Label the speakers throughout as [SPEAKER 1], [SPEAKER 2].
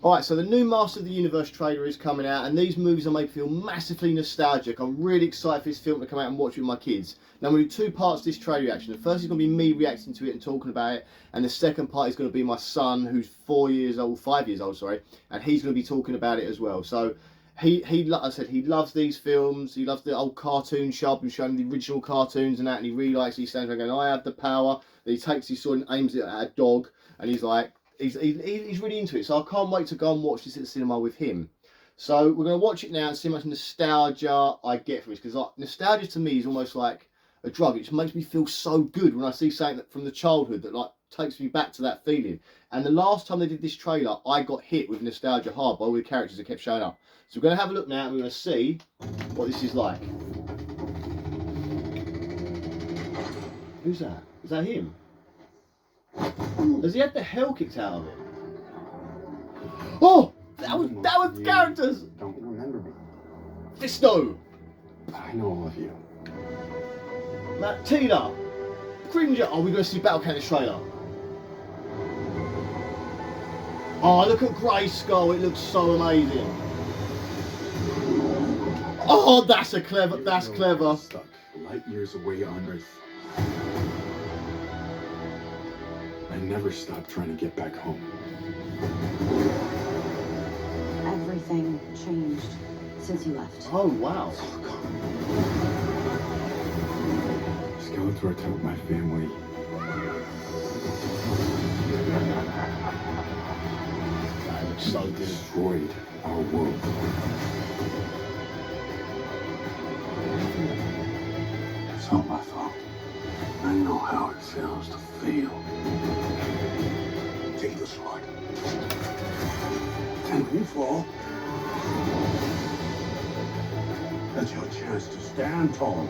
[SPEAKER 1] Alright, so the new Master of the Universe trailer is coming out, and these movies are made me feel massively nostalgic. I'm really excited for this film to come out and watch it with my kids. Now, I'm going to do two parts of this trailer reaction. The first is going to be me reacting to it and talking about it, and the second part is going to be my son, who's 5 years old, sorry, and he's going to be talking about it as well. So, like I said, he loves these films. He loves the old cartoon show. I've been showing him the original cartoons and that, and he really likes. He stands there going, "I have the power." And he takes his sword and aims it at a dog, and he's like, he's really into it. So I can't wait to go and watch this at the cinema with him. So we're going to watch it now and see how much nostalgia I get from this, because like, nostalgia to me is almost like a drug. It just makes me feel so good when I see something that, from the childhood, that like takes me back to that feeling. And the last time they did this trailer, I got hit with nostalgia hard by all the characters that kept showing up. So we're going to have a look now and we're going to see what this is like. Who's that? Is that him? Has he had the hell kicked out of it? Oh! That was characters!
[SPEAKER 2] Don't remember me.
[SPEAKER 1] Fisto!
[SPEAKER 2] I know all of you.
[SPEAKER 1] Tina! Cringer! Oh, we're going to see Battle Cat in the trailer. Oh, look at Grayskull. It looks so amazing. Oh, that's clever. That's clever.
[SPEAKER 2] Stuck light years away on Earth. I never stopped trying to get back home.
[SPEAKER 3] Everything changed since you left.
[SPEAKER 1] Oh, wow.
[SPEAKER 2] Skeletor took my family.
[SPEAKER 1] That looks so good.
[SPEAKER 2] Destroyed our world. It's not my fault. I know how it feels to fail. Take the sword. And when you fall, that's your chance to stand tall.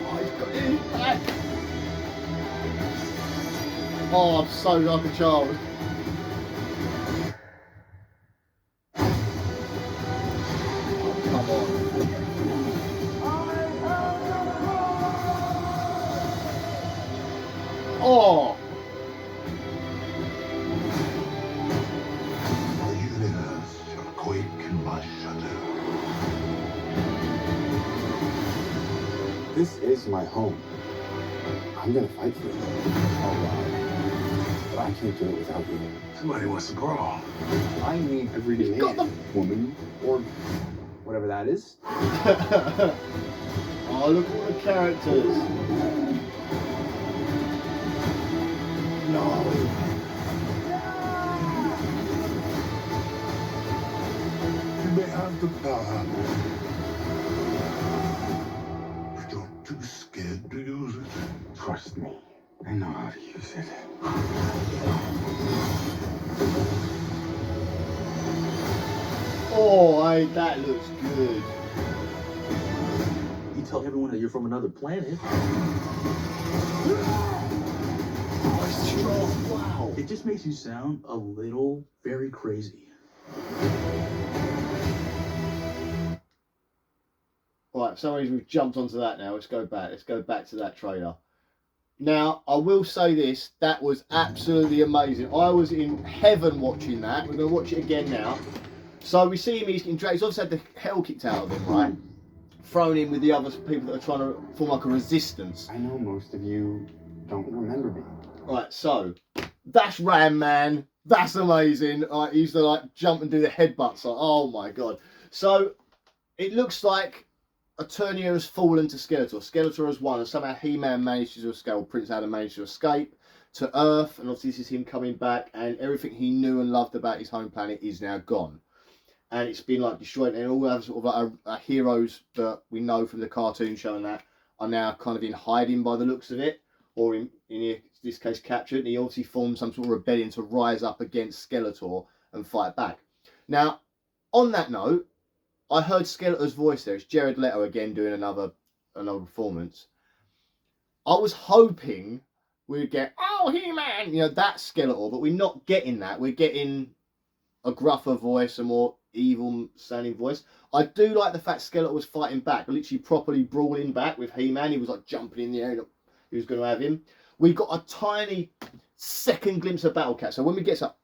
[SPEAKER 1] Oh, he's got it back. Oh, I'm so like a child. Oh, come on. Oh!
[SPEAKER 4] The universe shall quake in my shadow.
[SPEAKER 2] This is my home. I'm gonna fight for it. All right. But I can't do it without you.
[SPEAKER 4] Somebody wants to brawl.
[SPEAKER 2] I need every man, woman, or whatever that is.
[SPEAKER 1] Oh, look at all the characters. No.
[SPEAKER 4] You may have the power, but you're too scared to use it.
[SPEAKER 2] Trust me. I know how to use it.
[SPEAKER 1] Oh, that looks good.
[SPEAKER 5] You tell everyone that you're from another planet.
[SPEAKER 1] Oh, it's strong. Wow.
[SPEAKER 5] It just makes you sound a little very crazy.
[SPEAKER 1] Right, for some reason we've jumped onto that now. Let's go back. Let's go back to that trailer. Now, I will say this. That was absolutely amazing. I was in heaven watching that. We're going to watch it again now. So we see him, he's getting dragged. He's obviously had the hell kicked out of him, right? Thrown in with the other people that are trying to form like a resistance.
[SPEAKER 2] I know most of you don't remember me.
[SPEAKER 1] Right, so that's Ram Man. That's amazing. Like, he used to like jump and do the headbutts. Like, oh my god. So it looks like Eternia has fallen to Skeletor. Skeletor has won, and somehow He-Man manages to escape, or Prince Adam managed to escape to Earth, and obviously this is him coming back, and everything he knew and loved about his home planet is now gone. And it's been like destroyed, and all the sort of like heroes that we know from the cartoon show and that are now kind of in hiding by the looks of it, or in this case captured. And he obviously formed some sort of rebellion to rise up against Skeletor and fight back. Now, on that note, I heard Skeletor's voice there. It's Jared Leto again doing another performance. I was hoping we'd get, oh, He-Man, you know, that Skeletor, but we're not getting that. We're getting a gruffer voice, a more evil sounding voice. I do like the fact Skeletor was fighting back, literally properly brawling back with He-Man. He was like jumping in the air and he was going to have him. We got a tiny second glimpse of Battle Cat. So when we get to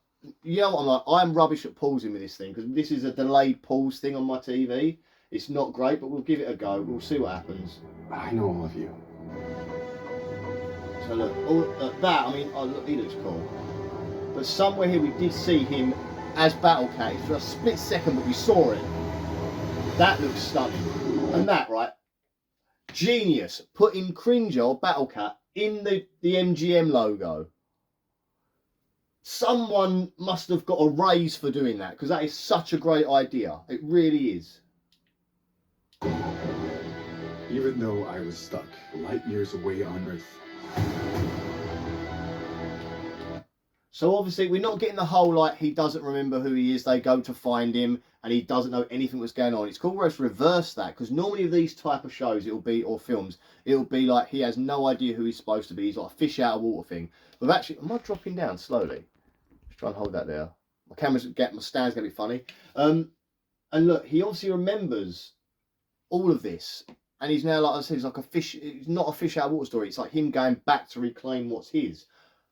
[SPEAKER 1] you know what I'm like? I'm rubbish at pausing with this thing because this is a delayed pause thing on my TV. It's not great, but we'll give it a go. We'll see what happens.
[SPEAKER 2] But I know all of you.
[SPEAKER 1] So look, that, I mean, oh, look, he looks cool. But somewhere here we did see him as Battle Cat. It's for a split second, but we saw it. That looks stunning. And that, right? Genius. Putting Cringer or Battle Cat in the MGM logo. Someone must have got a raise for doing that because that is such a great idea. It really is.
[SPEAKER 2] Even though I was stuck light years away on Earth.
[SPEAKER 1] So obviously we're not getting the whole like he doesn't remember who he is, they go to find him and he doesn't know anything that's going on. It's called where it's reversed that because normally these type of shows it'll be, or films, it'll be like he has no idea who he's supposed to be. He's like a fish out of water thing. But actually, am I dropping down slowly? Just try and hold that there. My stand's gonna be funny. And look, he obviously remembers all of this. And he's now, like I said, he's like a fish. It's not a fish out of water story. It's like him going back to reclaim what's his.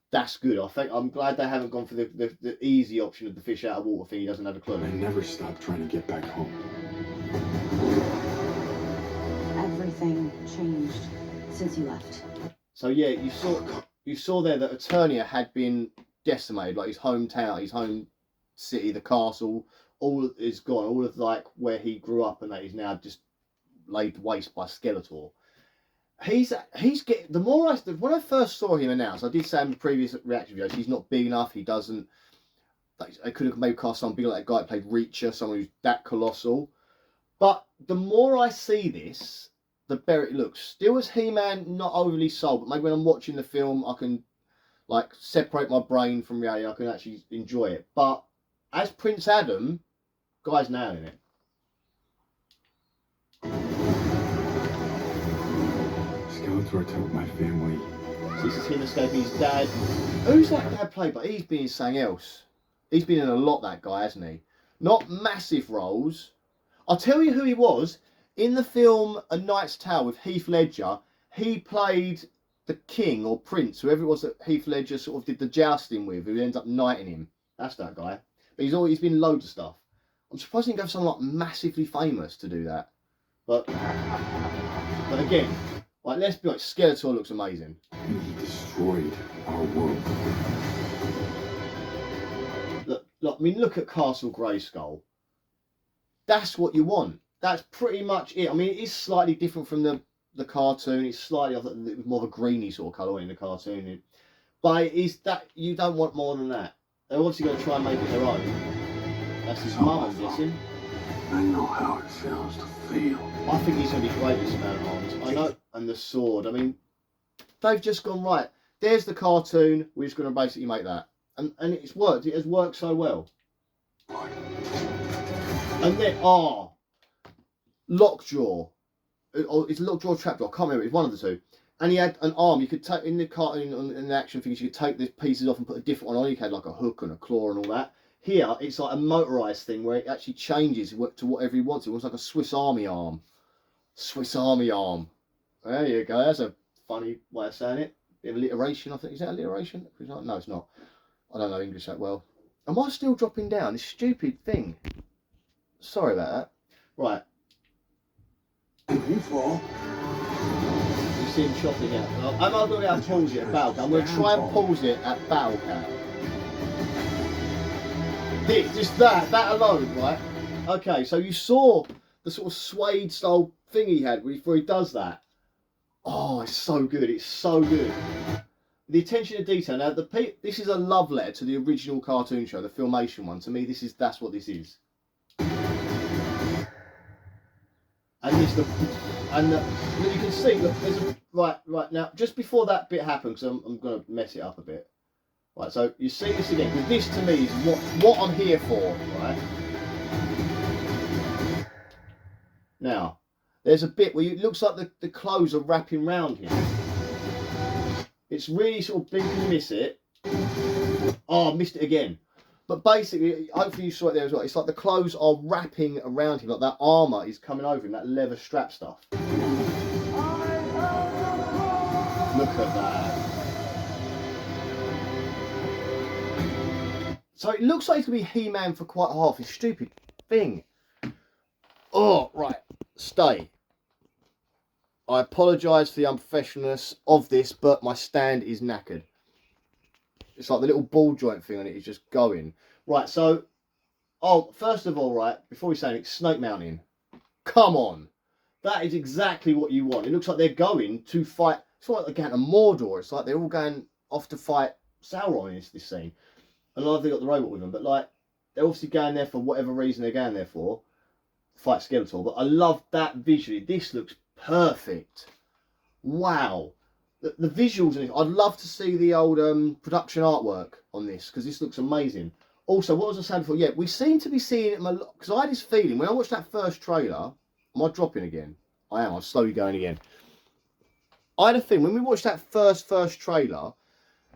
[SPEAKER 1] That's good. I'm glad they haven't gone for the easy option of the fish out of water thing. He doesn't have a clue.
[SPEAKER 2] I never stopped trying to get back home.
[SPEAKER 3] Everything changed since you left.
[SPEAKER 1] So yeah, you saw there that Eternia had been decimated, like his hometown, his home city, the castle, all is gone. All of like where he grew up and that is now just laid waste by Skeletor. He's getting, the more when I first saw him announced, I did say in the previous reaction videos, he's not big enough. He doesn't. I could have maybe cast someone bigger, like that guy that played Reacher, someone who's that colossal. But the more I see this, the better it looks. Still as He-Man, not overly sold, but maybe when I'm watching the film, I can like separate my brain from reality. I can actually enjoy it. But as Prince Adam, guy's nailing it.
[SPEAKER 2] Skeletor took my family.
[SPEAKER 1] This is him escaping his dad. Who's that dad played by? He's been in something else. He's been in a lot, that guy, hasn't he? Not massive roles. I'll tell you who he was. In the film A Knight's Tale with Heath Ledger, he played the king or prince, whoever it was that Heath Ledger sort of did the jousting with, who ends up knighting him. That's that guy. But he's been in loads of stuff. I'm surprised he didn't go for someone like massively famous to do that. But again, like, let's be honest, Skeletor looks amazing.
[SPEAKER 2] And he destroyed our world.
[SPEAKER 1] Look, I mean, look at Castle Grayskull. That's what you want. That's pretty much it. I mean, it is slightly different from the cartoon. It's slightly, I thought it was more of a greeny sort of colour in the cartoon. But is that, you don't want more than that. They're obviously going to try and make it their own. That's his mum, I'm guessing.
[SPEAKER 4] I know how it feels to feel.
[SPEAKER 1] I think he's going to be great with Man at Arms. I know. And the sword. I mean, they've just gone, right, there's the cartoon. We're just going to basically make that. And it's worked. It has worked so well. And then, Lockjaw. It's Lockjaw or Trapjaw. I can't remember. It's one of the two. And he had an arm. You could take, in the cartoon, in the action figures, you could take the pieces off and put a different one on. You had like a hook and a claw and all that. Here, it's like a motorised thing where it actually changes to whatever he wants. It was like a Swiss Army arm. Swiss Army arm. There you go. That's a funny way of saying it. Bit of alliteration, I think. Is that alliteration? No, it's not. I don't know English that well. Am I still dropping down? This stupid thing. Sorry about that. Right.
[SPEAKER 4] You fall.
[SPEAKER 1] You see him chopping out. I'm not going to pause it at Battle Cat. I'm going to try and pause it at Battle Cat. Just that alone, right? Okay, so you saw the sort of suede style thing he had before he does that. Oh, it's so good. It's so good. The attention to detail. Now, this is a love letter to the original cartoon show, the Filmation one. To me, that's what this is. And you can see, look, there's a, right now, just before that bit happens, I'm going to mess it up a bit. Right, so you see this again, because this to me is what I'm here for, right? Now, there's a bit where it looks like the clothes are wrapping round him. It's really sort of blink and miss it. Oh, I missed it again. But basically, hopefully you saw it there as well. It's like the clothes are wrapping around him, like that armour is coming over him, that leather strap stuff. Look at that. So it looks like he's going to be He-Man for quite half his stupid thing. Oh, right. Stay. I apologise for the unprofessionalness of this, but my stand is knackered. It's like the little ball joint thing on it is just going. Right, so... Oh, first of all, right, before we say anything, Snake Mountain. Come on. That is exactly what you want. It looks like they're going to fight... It's like they're going to Mordor. It's like they're all going off to fight Sauron in this scene. And I love they got the robot with them. But, like, they're obviously going there for whatever reason they're going there for. Fight Skeletor. But I love that visually. This looks perfect. Wow. The visuals in it. I'd love to see the old production artwork on this. Because this looks amazing. Also, what was I saying before? Yeah, we seem to be seeing it a lot. Because I had this feeling, when I watched that first trailer... Am I dropping again? I am. I'm slowly going again. I had a thing, when we watched that first trailer,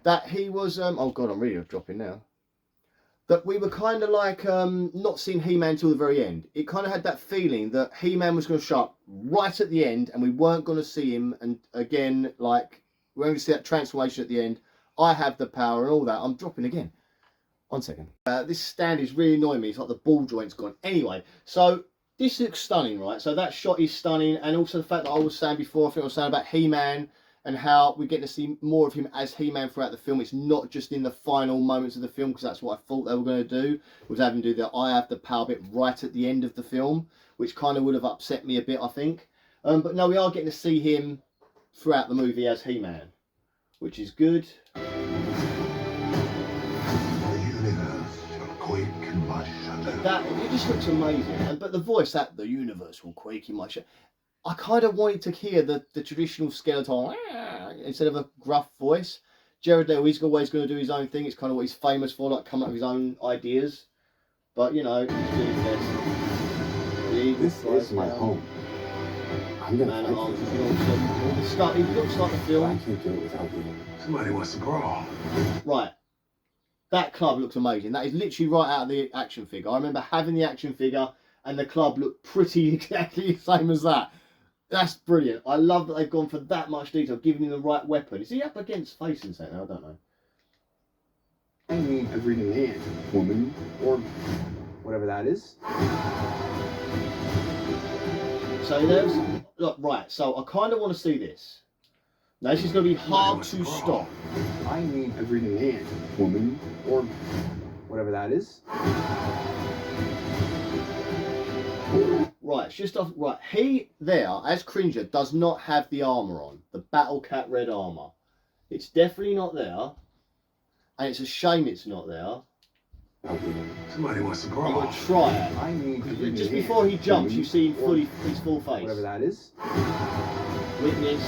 [SPEAKER 1] that he was... oh, God, I'm really dropping now. That we were kind of like not seeing He-Man till the very end. It kind of had that feeling that He-Man was going to show up right at the end and we weren't going to see him. And again, like, we're going to see that transformation at the end. I have the power and all that. I'm dropping again. 1 second. This stand is really annoying me. It's like the ball joint's gone. Anyway, so... This looks stunning, right? So that shot is stunning. And also the fact that I was saying before, I think I was saying about He-Man and how we get to see more of him as He-Man throughout the film. It's not just in the final moments of the film, because that's what I thought they were going to do, was having to do the I have the power bit right at the end of the film, which kind of would have upset me a bit, I think. But no, we are getting to see him throughout the movie as He-Man, which is good.
[SPEAKER 4] The universe shall quake in my shadow.
[SPEAKER 1] That it just looks amazing. But the voice, that the universe will quake in my shadow. I kind of wanted to hear the traditional Skeletor instead of a gruff voice. Jared Leto, he's always going to do his own thing. It's kind of what he's famous for, like coming up with his own ideas. But you know, he's doing his best.
[SPEAKER 2] This is my home. I'm gonna
[SPEAKER 1] Man
[SPEAKER 2] fight
[SPEAKER 1] at
[SPEAKER 2] for
[SPEAKER 1] Arms,
[SPEAKER 2] it.
[SPEAKER 1] you know, all the stuff. It looks like the
[SPEAKER 2] But I
[SPEAKER 1] film.
[SPEAKER 2] can't do it without you.
[SPEAKER 4] Somebody wants to brawl.
[SPEAKER 1] Right. That club looks amazing. That is literally right out of the action figure. I remember having the action figure and the club looked pretty exactly the same as that. That's brilliant. I love that they've gone for that much detail, giving him the right weapon. Is he up against facing something? I don't know.
[SPEAKER 2] I mean, every man, woman, or whatever that is.
[SPEAKER 1] So there's... Look, right. So I kind of want to see this. Now this is going to be hard to stop.
[SPEAKER 2] I mean, every man, woman, or whatever that is.
[SPEAKER 1] Right, it's just off. Right, he there as Cringer does not have the armor on, the Battle Cat red armor. It's definitely not there, and it's a shame it's not there.
[SPEAKER 4] Somebody wants to
[SPEAKER 1] I'm
[SPEAKER 4] brawl.
[SPEAKER 1] gonna try it.
[SPEAKER 2] I mean, every
[SPEAKER 1] Just
[SPEAKER 2] man,
[SPEAKER 1] before he jumps,
[SPEAKER 2] woman,
[SPEAKER 1] you see
[SPEAKER 2] or
[SPEAKER 1] his full face.
[SPEAKER 2] whatever that is.
[SPEAKER 1] Witness.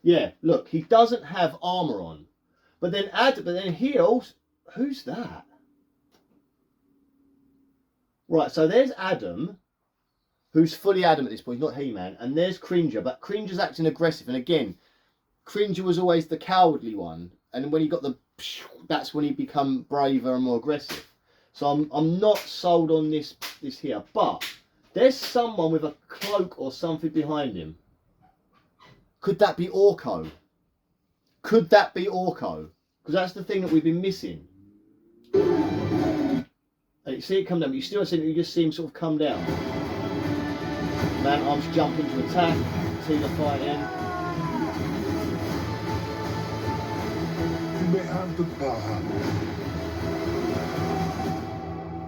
[SPEAKER 1] Yeah, look, he doesn't have armor on, but then here, also, who's that? Right, so there's Adam, who's fully Adam at this point, he's not He-Man, and there's Cringer, but Cringer's acting aggressive, and again, Cringer was always the cowardly one, and when he got the, that's when he become braver and more aggressive. So I'm not sold on this here, but there's someone with a cloak or something behind him. Could that be Orko? Could that be Orko? Because that's the thing that we've been missing. And you see it come down, but you still see it, you just see him sort of come down. Man at Arms jumping to attack, see the fight end.
[SPEAKER 4] You may have the power.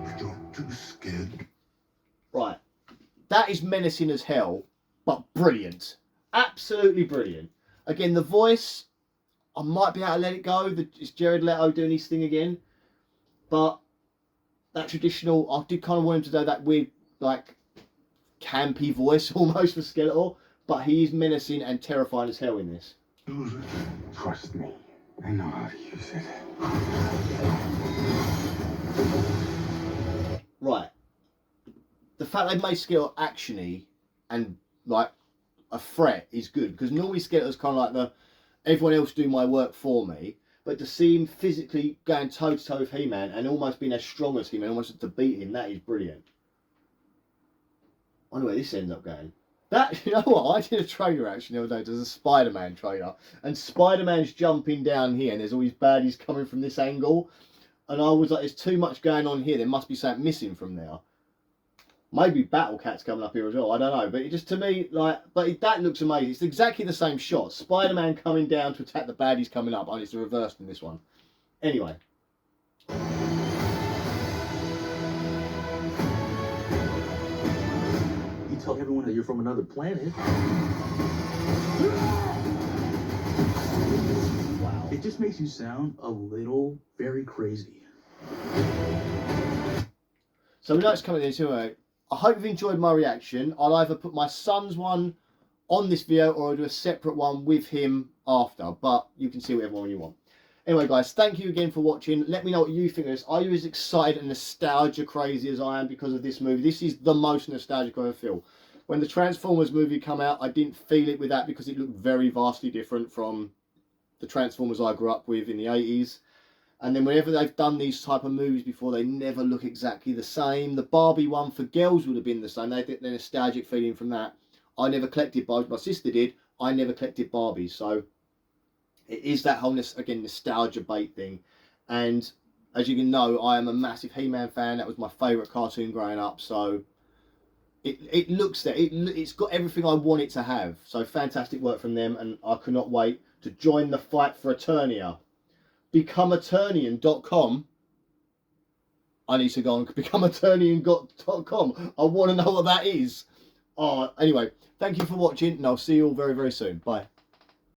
[SPEAKER 4] But you're too scared.
[SPEAKER 1] Right. That is menacing as hell, but brilliant. Absolutely brilliant. Again, the voice, I might be able to let it go. It's Jared Leto doing his thing again. But that traditional, I did kind of want him to do that weird, like, campy voice almost for Skeletor. But he is menacing and terrifying as hell in this.
[SPEAKER 4] Use it.
[SPEAKER 2] Trust me, I know how to use it.
[SPEAKER 1] Right. The fact they've made Skeletor actiony and, like, a threat is good, because normally Skeletor's kind of like the everyone else do my work for me, but to see him physically going toe to toe with He-Man and almost being as strong as He-Man, almost to beat him, that is brilliant. I wonder where this ends up going. That, you know what, I did a trailer actually the other day. There's a Spider-Man trailer, and Spider-Man's jumping down here, and there's all these baddies coming from this angle, and I was like, there's too much going on here, there must be something missing from there. Maybe Battle Cat's coming up here as well, I don't know, but it just, to me, like, that looks amazing. It's exactly the same shot. Spider-Man coming down to attack the baddies coming up, and it's reversed in this one. Anyway.
[SPEAKER 5] You tell everyone that you're from another planet.
[SPEAKER 1] Wow.
[SPEAKER 5] It just makes you sound a little very crazy.
[SPEAKER 1] So we know it's coming in too. I hope you've enjoyed my reaction. I'll either put my son's one on this video or I'll do a separate one with him after, but you can see whatever one you want. Anyway, guys, thank you again for watching. Let me know what you think of this. Are you as excited and nostalgia crazy as I am because of this movie? This is the most nostalgic I ever feel. When the Transformers movie came out, I didn't feel it with that because it looked very vastly different from the Transformers I grew up with in the 80s. And then whenever they've done these type of movies before, they never look exactly the same. The Barbie one for girls would have been the same. They get the nostalgic feeling from that. I never collected Barbies. My sister did. I never collected Barbies. So it is that whole, again, nostalgia bait thing. And as you can know, I am a massive He-Man fan. That was my favourite cartoon growing up. So it looks there. It's got everything I want it to have. So fantastic work from them. And I cannot wait to join the fight for Eternia. BecomeEternian.com. I need to go on BecomeEternian.com. I want to know what that is. Anyway, thank you for watching, and I'll see you all very, very soon. Bye.